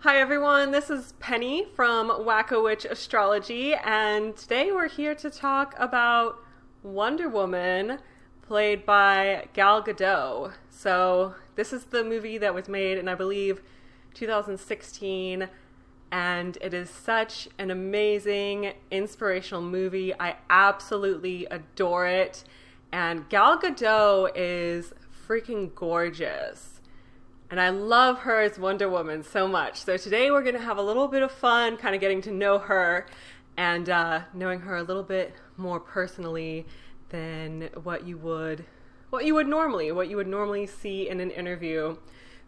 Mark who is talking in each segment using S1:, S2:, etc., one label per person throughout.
S1: Hi everyone, this is Penny from Gadot Astrology, and today we're here to talk about Wonder Woman, played by Gal Gadot. So this is the movie that was made in, I believe, 2016, and it is such an amazing, inspirational movie. I absolutely adore it, and Gal Gadot is freaking gorgeous. And I love her as Wonder Woman so much. So today we're going to have a little bit of fun kind of getting to know her and knowing her a little bit more personally than what you would normally see in an interview.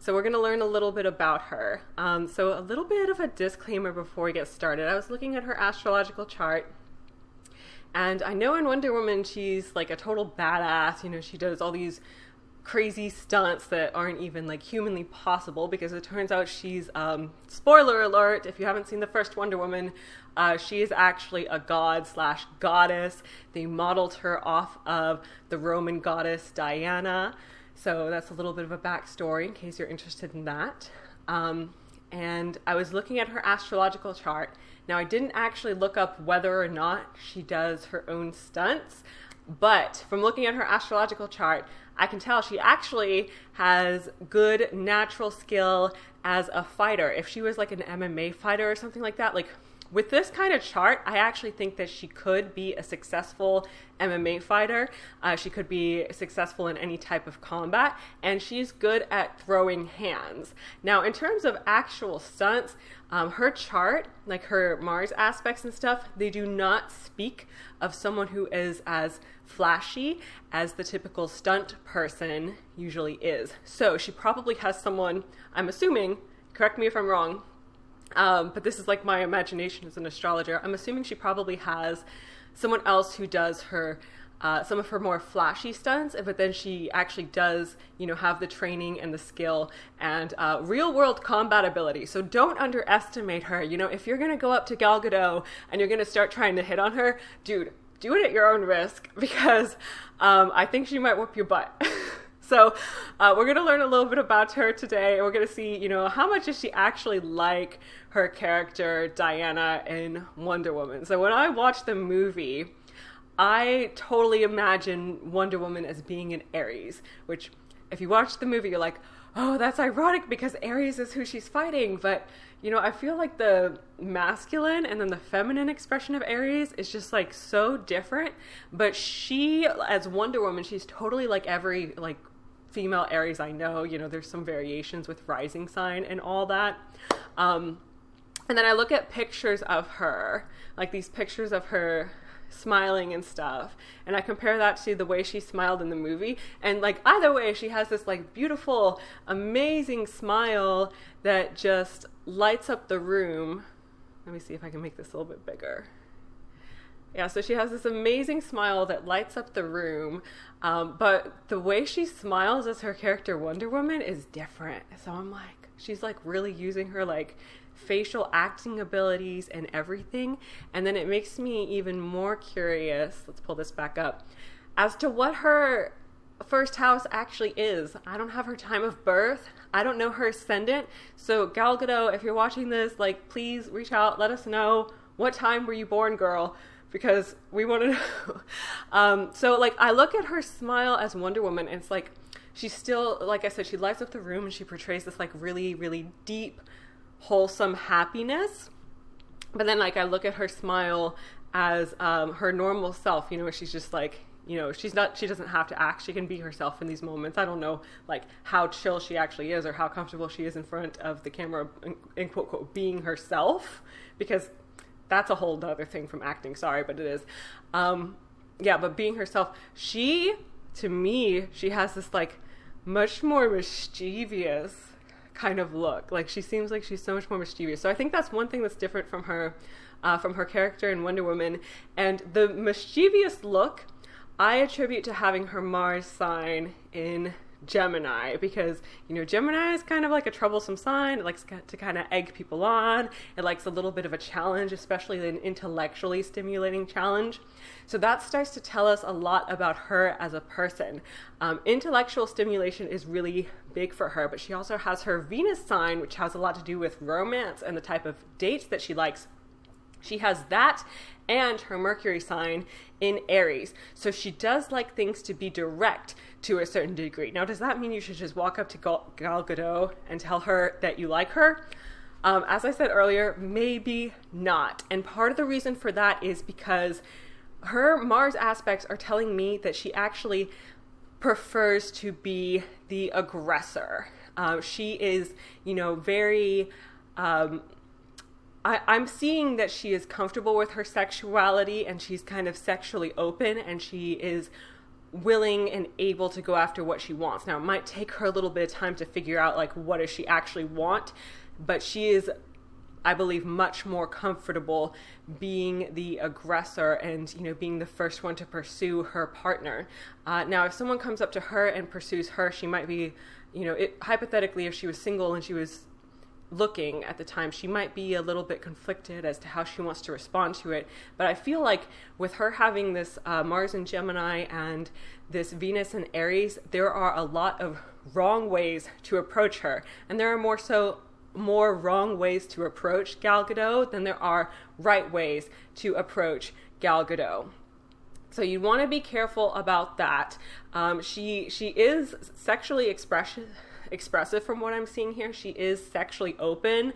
S1: So we're going to learn a little bit about her. So a little bit of a disclaimer before we get started. I was looking at her astrological chart, and I know in Wonder Woman she's like a total badass. You know, she does all these crazy stunts that aren't even like humanly possible, because it turns out she's spoiler alert, if you haven't seen the first Wonder Woman, she is actually a god slash goddess. They modeled her off of the Roman goddess Diana, so that's a little bit of a backstory in case you're interested in that. And I was looking at her astrological chart. Now, I didn't actually look up whether or not she does her own stunts, but from looking at her astrological chart, I can tell she actually has good natural skill as a fighter. If she was like an MMA fighter or something like that, like with this kind of chart, I actually think that she could be a successful MMA fighter. She could be successful in any type of combat, and she's good at throwing hands. Now, in terms of actual stunts, her chart, like her Mars aspects and stuff, they do not speak of someone who is as flashy as the typical stunt person usually is. So she probably has someone, I'm assuming, correct me if I'm wrong, but this is like my imagination as an astrologer. I'm assuming she probably has someone else who does her some of her more flashy stunts, but then she actually does, have the training and the skill and real world combat ability. So don't underestimate her. If you're going to go up to Gal Gadot and you're going to start trying to hit on her, dude, do it at your own risk, because I think she might whoop your butt. So we're going to learn a little bit about her today. We're going to see, how much is she actually like her character Diana in Wonder Woman. So when I watched the movie, I totally imagine Wonder Woman as being an Aries, which if you watch the movie, you're like, oh, that's ironic because Aries is who she's fighting. But, I feel like the masculine and then the feminine expression of Aries is just like so different. But she, as Wonder Woman, she's totally like every like female Aries I know. There's some variations with rising sign and all that. And then I look at pictures of her, like these pictures of her smiling and stuff, and I compare that to the way she smiled in the movie, and like either way she has this like beautiful, amazing smile that just lights up the room. Let me see if I can make this a little bit bigger. Yeah, so she has this amazing smile that lights up the room, but the way she smiles as her character Wonder Woman is different. So I'm like, she's like really using her like facial acting abilities and everything. And then it makes me even more curious, let's pull this back up, as to what her first house actually is. I don't have her time of birth. I don't know her ascendant. So Gal Gadot, if you're watching this, like, please reach out, let us know, what time were you born, girl? Because we want to know. So like I look at her smile as Wonder Woman, and it's like she's still, like I said, she lights up the room and she portrays this like really, really deep, wholesome happiness. But then like I look at her smile as her normal self, she's just like, she doesn't have to act, she can be herself in these moments. I don't know like how chill she actually is or how comfortable she is in front of the camera, in quote, quote, being herself, because that's a whole other thing from acting, sorry, but it is. But being herself, to me, she has this like much more mischievous kind of look. Like she seems like she's so much more mischievous. So I think that's one thing that's different from her character in Wonder Woman. And the mischievous look I attribute to having her Mars sign in Gemini, because, Gemini is kind of like a troublesome sign. It likes to kind of egg people on. It likes a little bit of a challenge, especially an intellectually stimulating challenge. So that starts to tell us a lot about her as a person. Intellectual stimulation is really big for her, but she also has her Venus sign, which has a lot to do with romance and the type of dates that she likes. She has that and her Mercury sign in Aries. So she does like things to be direct to a certain degree. Now, does that mean you should just walk up to Gal Gadot and tell her that you like her? As I said earlier, maybe not. And part of the reason for that is because her Mars aspects are telling me that she actually prefers to be the aggressor. She is, very... I'm seeing that she is comfortable with her sexuality, and she's kind of sexually open, and she is willing and able to go after what she wants. Now, it might take her a little bit of time to figure out, like, what does she actually want, but she is, I believe, much more comfortable being the aggressor and, being the first one to pursue her partner. Now, if someone comes up to her and pursues her, she might be, hypothetically, if she was single and she was looking at the time, she might be a little bit conflicted as to how she wants to respond to it. But I feel like with her having this Mars in Gemini and this Venus in Aries, there are a lot of wrong ways to approach her. And there are more wrong ways to approach Gal Gadot than there are right ways to approach Gal Gadot. So you want to be careful about that. She is sexually expressive from what I'm seeing here. She is sexually open.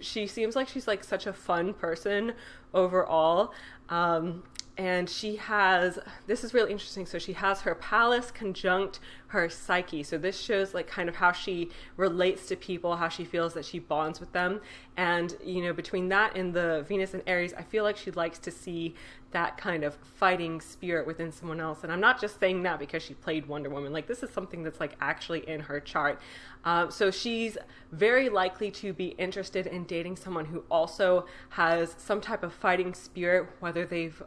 S1: She seems like she's like such a fun person overall. And she has, this is really interesting. So she has her Pallas conjunct her Psyche. So this shows like kind of how she relates to people, how she feels that she bonds with them. And, between that and the Venus and Aries, I feel like she likes to see that kind of fighting spirit within someone else. And I'm not just saying that because she played Wonder Woman. Like, this is something that's like actually in her chart. So she's very likely to be interested in dating someone who also has some type of fighting spirit, whether they've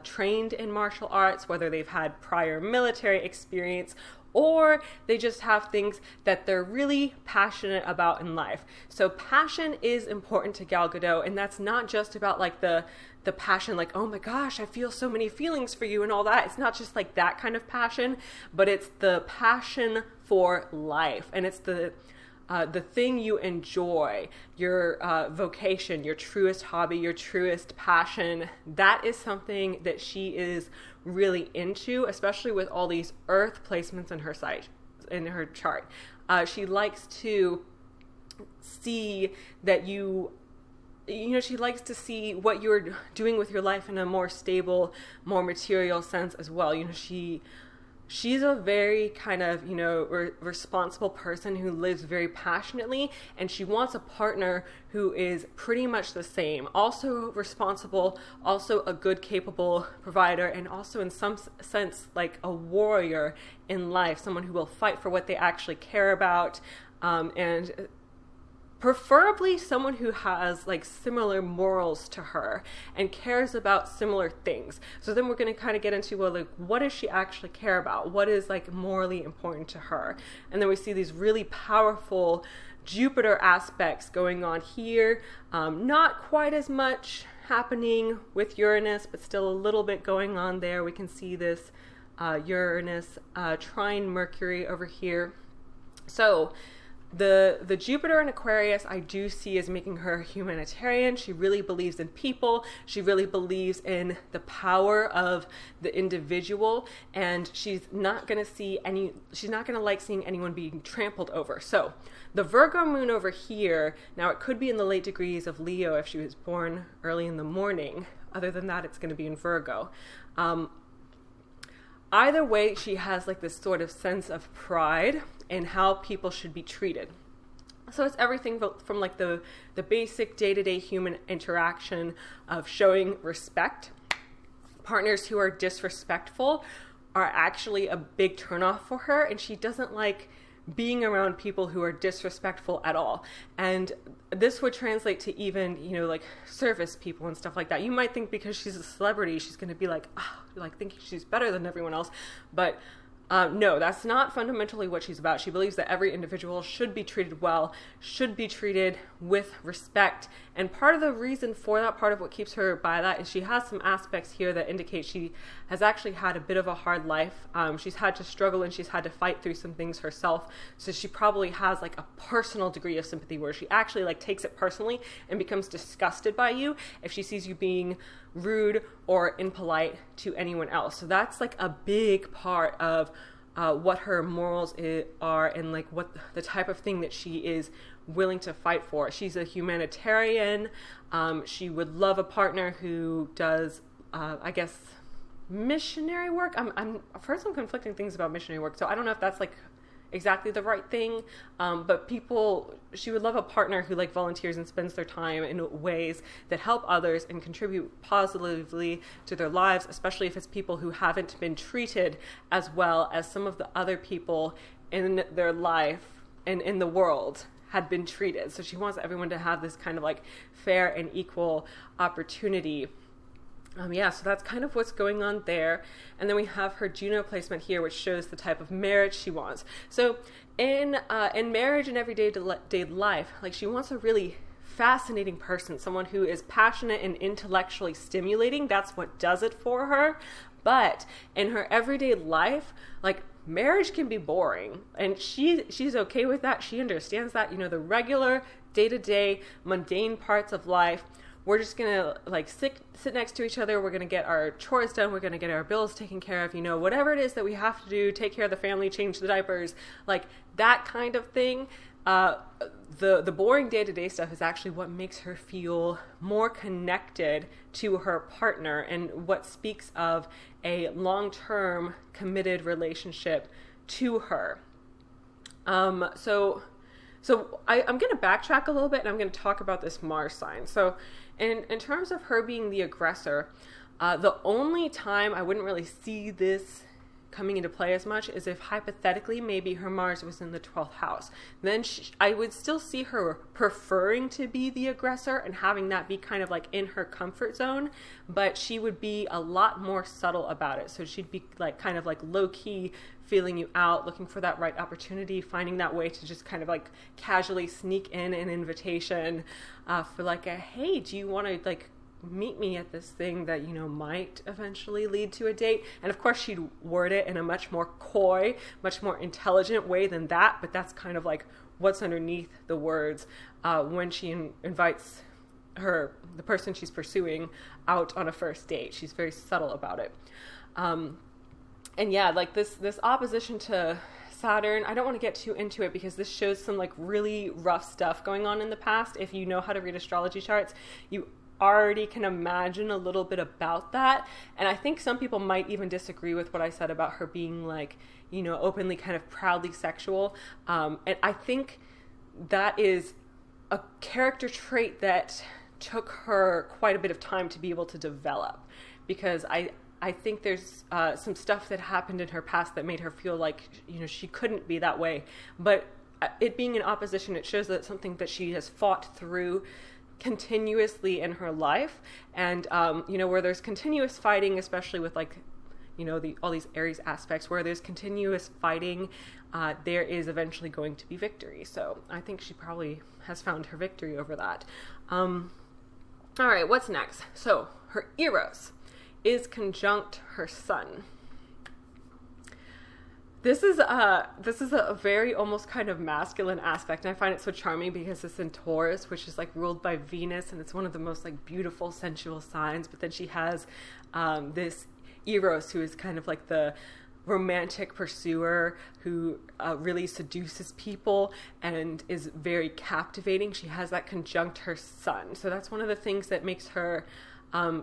S1: trained in martial arts, whether they've had prior military experience, or they just have things that they're really passionate about in life. So passion is important to Gal Gadot, and that's not just about like the passion, like, oh my gosh, I feel so many feelings for you and all that. It's not just like that kind of passion, but it's the passion for life, and it's the thing you enjoy, your vocation, your truest hobby, your truest passion. That is something that she is really into, especially with all these earth placements in her in her chart. She likes to see that she likes to see what you're doing with your life in a more stable, more material sense as well. She's a very kind of, responsible person who lives very passionately, and she wants a partner who is pretty much the same. Also responsible, also a good, capable provider, and also in some sense like a warrior in life, someone who will fight for what they actually care about, and preferably someone who has like similar morals to her and cares about similar things. So then we're going to kind of get into, well, like, what does she actually care about? What is like morally important to her? And then we see these really powerful Jupiter aspects going on here. Not quite as much happening with Uranus, but still a little bit going on there. We can see this Uranus trine Mercury over here. So the Jupiter in Aquarius I do see as making her humanitarian. She really believes in people. She really believes in the power of the individual, and she's not going to like seeing anyone being trampled over. So the Virgo moon over here, now it could be in the late degrees of Leo if she was born early in the morning. Other than that, it's going to be in Virgo. Either way, she has like this sort of sense of pride in how people should be treated. So it's everything from like the basic day-to-day human interaction of showing respect. Partners who are disrespectful are actually a big turnoff for her, and she doesn't like being around people who are disrespectful at all. And this would translate to even, like service people and stuff like that. You might think because she's a celebrity, she's going to be like, thinking she's better than everyone else. But No, that's not fundamentally what she's about. She believes that every individual should be treated well, should be treated with respect. And part of the reason for that, part of what keeps her by that, is she has some aspects here that indicate she has actually had a bit of a hard life. She's had to struggle and she's had to fight through some things herself. So she probably has like a personal degree of sympathy where she actually like takes it personally and becomes disgusted by you if she sees you being rude or impolite to anyone else. So that's like a big part of what her morals are, and like what the type of thing that she is willing to fight for. She's a humanitarian. She would love a partner who does, I guess, missionary work. I've heard some conflicting things about missionary work, so I don't know if that's like exactly the right thing, but she would love a partner who like volunteers and spends their time in ways that help others and contribute positively to their lives, especially if it's people who haven't been treated as well as some of the other people in their life and in the world had been treated. So she wants everyone to have this kind of like fair and equal opportunity. So that's kind of what's going on there. And then we have her Juno placement here, which shows the type of marriage she wants. So in marriage and everyday life, like she wants a really fascinating person, someone who is passionate and intellectually stimulating. That's what does it for her. But in her everyday life, like marriage can be boring, and she's okay with that. She understands that, the regular day-to-day mundane parts of life. We're just going to like sit next to each other. We're going to get our chores done. We're going to get our bills taken care of, whatever it is that we have to do, take care of the family, change the diapers, like that kind of thing. The boring day-to-day stuff is actually what makes her feel more connected to her partner and what speaks of a long-term committed relationship to her. So I'm going to backtrack a little bit, and I'm going to talk about this Mars sign. So in terms of her being the aggressor, the only time I wouldn't really see this coming into play as much is if hypothetically maybe her Mars was in the 12th house. Then I would still see her preferring to be the aggressor and having that be kind of like in her comfort zone, but she would be a lot more subtle about it. So she'd be like kind of like low-key feeling you out, looking for that right opportunity, finding that way to just kind of like casually sneak in an invitation for like a, hey, do you want to like meet me at this thing that might eventually lead to a date? And of course she'd word it in a much more coy, much more intelligent way than that, but that's kind of like what's underneath the words when she invites the person she's pursuing out on a first date. She's very subtle about it. And yeah, like this opposition to Saturn, I don't want to get too into it because this shows some like really rough stuff going on in the past. If you know how to read astrology charts, you already can imagine a little bit about that. And I think some people might even disagree with what I said about her being like, openly kind of proudly sexual. And I think that is a character trait that took her quite a bit of time to be able to develop, because I think there's some stuff that happened in her past that made her feel like, she couldn't be that way. But it being in opposition, it shows that it's something that she has fought through continuously in her life. And, where there's continuous fighting, especially with like, all these Aries aspects, where there's continuous fighting, there is eventually going to be victory. So I think she probably has found her victory over that. All right, what's next? So her Eros is conjunct her sun. This is a very almost kind of masculine aspect, and I find it so charming because it's in Taurus, which is like ruled by Venus, and it's one of the most like beautiful sensual signs. But then she has this Eros, who is kind of like the romantic pursuer who really seduces people and is very captivating. She has that conjunct her sun, so that's one of the things that makes her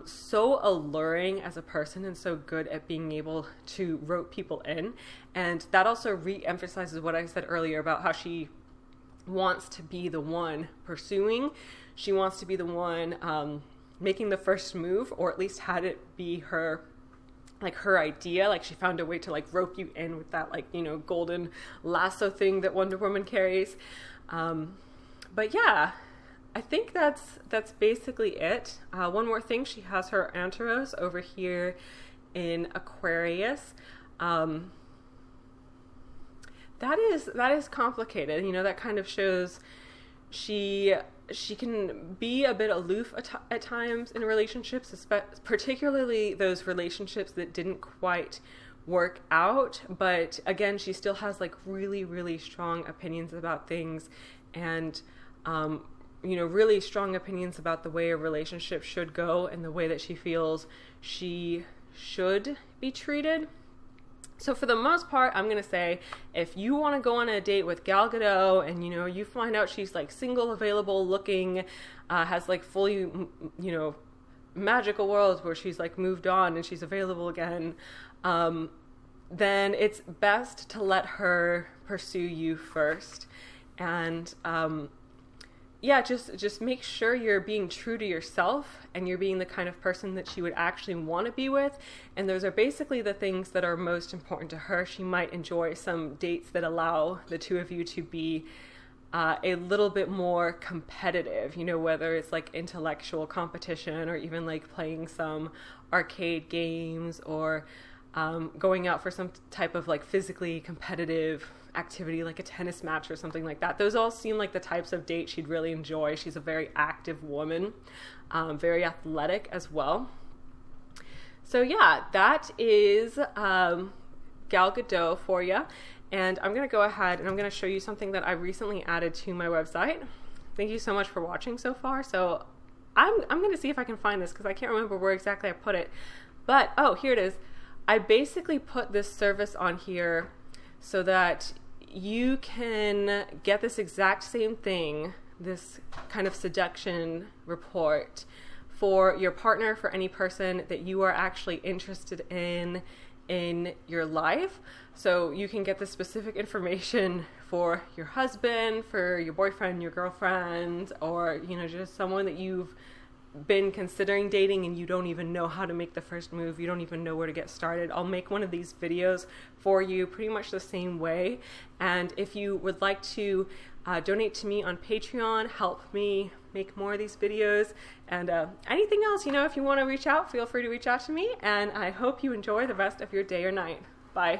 S1: so alluring as a person and so good at being able to rope people in. And that also re-emphasizes what I said earlier about how she wants to be the one pursuing. She wants to be the one making the first move, or at least had it be her idea. Like she found a way to like rope you in with that golden lasso thing that Wonder Woman carries. But yeah, I think that's basically it. One more thing, she has her Antaros over here in Aquarius. that is complicated. You know, that kind of shows she can be a bit aloof at times in relationships, particularly those relationships that didn't quite work out. But again, she still has like really, really strong opinions about things, and you know, really strong opinions about the way a relationship should go and the way that she feels she should be treated. So for the most part, I'm going to say, if you want to go on a date with Gal Gadot and, you know, you find out she's like single, available, looking, has like fully, you know, magical worlds where she's like moved on and she's available again, then it's best to let her pursue you first. And, yeah, just make sure you're being true to yourself and you're being the kind of person that she would actually want to be with. And those are basically the things that are most important to her. She might enjoy some dates that allow the two of you to be a little bit more competitive, you know, whether it's like intellectual competition or even like playing some arcade games or going out for some type of like physically competitive activity like a tennis match or something like that. Those all seem like the types of dates she'd really enjoy. She's a very active woman, very athletic as well. So yeah, that is Gal Gadot for you. And I'm going to go ahead and I'm going to show you something that I recently added to my website. Thank you so much for watching so far. So I'm going to see if I can find this because I can't remember where exactly I put it. But, oh, here it is. I basically put this service on here so that you can get this exact same thing, this kind of seduction report for your partner, for any person that you are actually interested in your life. So you can get the specific information for your husband, for your boyfriend, your girlfriend, or, you know, just someone that you've been considering dating and you don't even know how to make the first move, you don't even know where to get started. I'll make one of these videos for you pretty much the same way. And if you would like to donate to me on Patreon, help me make more of these videos, and anything else, you know, if you want to reach out, feel free to reach out to me. And I hope you enjoy the rest of your day or night. Bye.